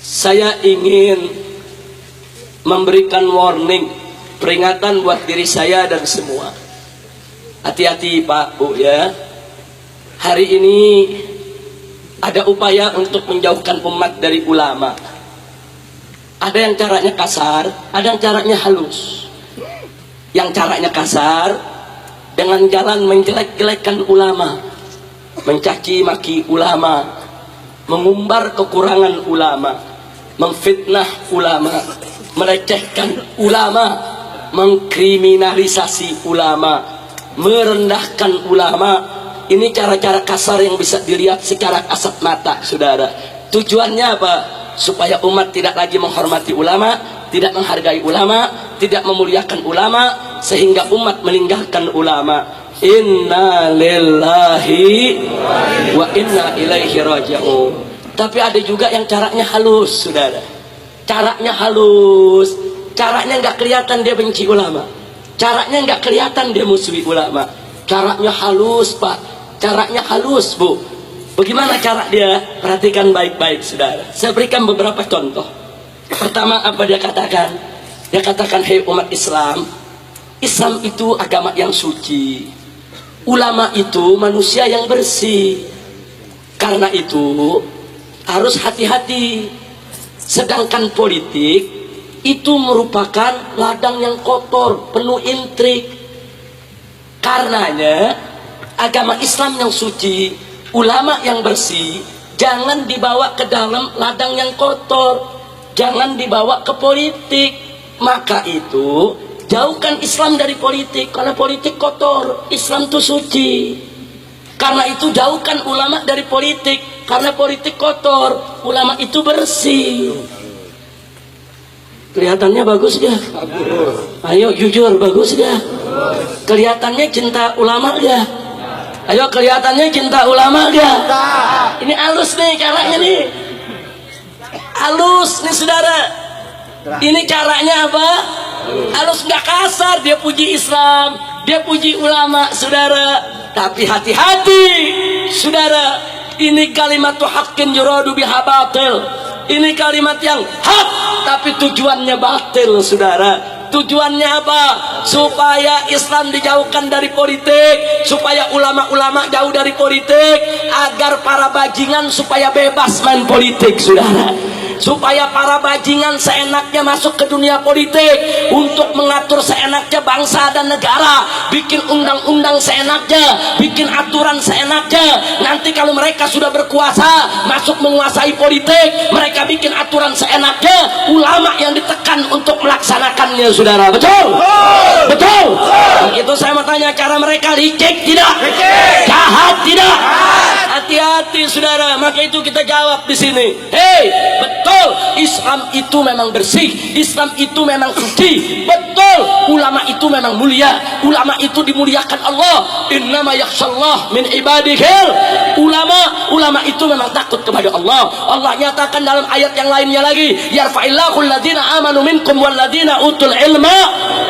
Saya ingin memberikan warning, peringatan buat diri saya dan semua. Hati-hati Pak, Bu ya. Hari ini ada upaya untuk menjauhkan umat dari ulama. Ada yang caranya kasar, ada yang caranya halus. Yang caranya kasar dengan jalan menjelek-jelekan ulama, mencaci maki ulama, mengumbar kekurangan ulama, memfitnah ulama, melecehkan ulama, mengkriminalisasi ulama, merendahkan ulama. Ini cara-cara kasar yang bisa dilihat secara kasat mata, saudara. Tujuannya apa? Supaya umat tidak lagi menghormati ulama, tidak menghargai ulama, tidak memuliakan ulama, sehingga umat meninggalkan ulama. Inna lillahi wa inna ilaihi raji'un. Tapi ada juga yang caranya halus, saudara. Caranya halus, caranya nggak kelihatan dia benci ulama, caranya nggak kelihatan dia musuhi ulama. Caranya halus Pak, caranya halus Bu. Bagaimana cara dia? Perhatikan baik-baik saudara. Saya berikan beberapa contoh. Pertama apa dia katakan? Dia katakan, hei umat Islam, Islam itu agama yang suci, ulama itu manusia yang bersih. Karena itu harus hati-hati. Sedangkan politik itu merupakan ladang yang kotor, penuh intrik. Karenanya agama Islam yang suci, ulama yang bersih, jangan dibawa ke dalam ladang yang kotor, jangan dibawa ke politik. Maka itu jauhkan Islam dari politik, karena politik kotor, Islam itu suci. Karena itu jauhkan ulama dari politik, karena politik kotor, ulama itu bersih. Kelihatannya bagus gak? Ayo jujur, bagus gak? Kelihatannya cinta ulama gak? Ayo kelihatannya cinta ulama gak? Ini halus nih caranya nih, halus nih saudara. Ini caranya apa? Halus, nggak kasar. Dia puji Islam, dia puji ulama saudara. Tapi hati-hati saudara, ini kalimat haqqin yuradu biha batil. Ini kalimat yang hak tapi tujuannya batil saudara. Tujuannya apa? Supaya Islam dijauhkan dari politik, supaya ulama-ulama jauh dari politik, agar para bajingan supaya bebas main politik saudara. Supaya para bajingan seenaknya masuk ke dunia politik untuk mengatur seenaknya bangsa dan negara, bikin undang-undang seenaknya, bikin aturan seenaknya. Nanti kalau mereka sudah berkuasa, masuk menguasai politik, mereka bikin aturan seenaknya, ulama yang ditekan untuk melaksanakannya saudara. Betul? Betul? Begitu saya mau tanya, cara mereka licik tidak? Jahat tidak? Hati-hati saudara. Maka itu kita jawab di sini. Hei, betul, Islam itu memang bersih, Islam itu memang suci. Betul, ulama itu memang mulia, ulama itu dimuliakan Allah. Innama yakhshallah min ibadihil ulama. Ulama itu memang takut kepada Allah. Allah nyatakan dalam ayat yang lainnya lagi, yarfa'illahu alladhina amanu minkum walladhina utul ilma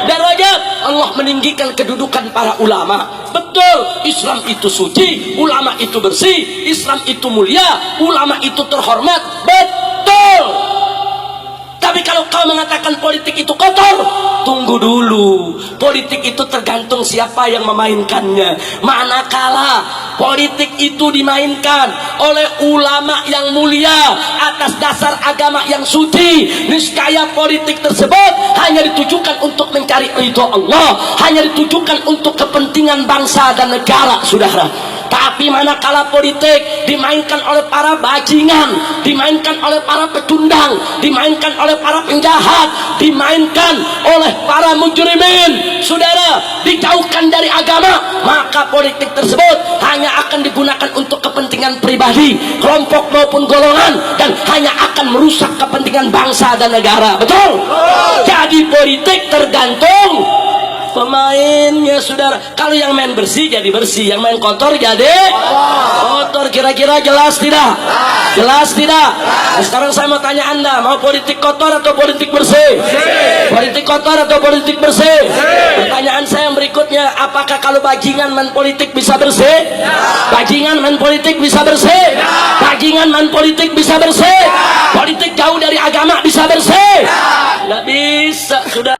darajat. Allah meninggikan kedudukan para ulama. Betul, Islam itu suci, ulama itu bersih, Islam itu mulia, ulama itu terhormat. Betul. Tapi kalau kau mengatakan politik itu kotor, tunggu dulu. Politik itu tergantung siapa yang memainkannya. Manakala politik itu dimainkan oleh ulama yang mulia atas dasar agama yang suci, niscaya politik tersebut hanya ditujukan untuk mencari ridho Allah, hanya ditujukan untuk kepentingan bangsa dan negara saudara. Tapi manakala politik dimainkan oleh para bajingan, dimainkan oleh para pecundang, dimainkan oleh para penjahat, dimainkan oleh para mujrimin saudara, dijauhkan dari agama, maka politik tersebut hanya akan digunakan untuk kepentingan pribadi, kelompok maupun golongan, dan hanya akan merusak kepentingan bangsa dan negara. Betul? Jadi politik tergantung pemainnya, saudara. Kalau yang main bersih jadi bersih, yang main kotor jadi kotor. Kira-kira jelas tidak? Jelas tidak? Nah, sekarang saya mau tanya Anda, mau politik kotor atau politik bersih? Politik kotor atau politik bersih? Pertanyaan saya yang berikutnya, apakah kalau bajingan main politik bisa bersih? Bajingan main politik bisa bersih? Bajingan main politik bisa bersih? Politik jauh dari agama bisa bersih? Nggak bisa, sudah.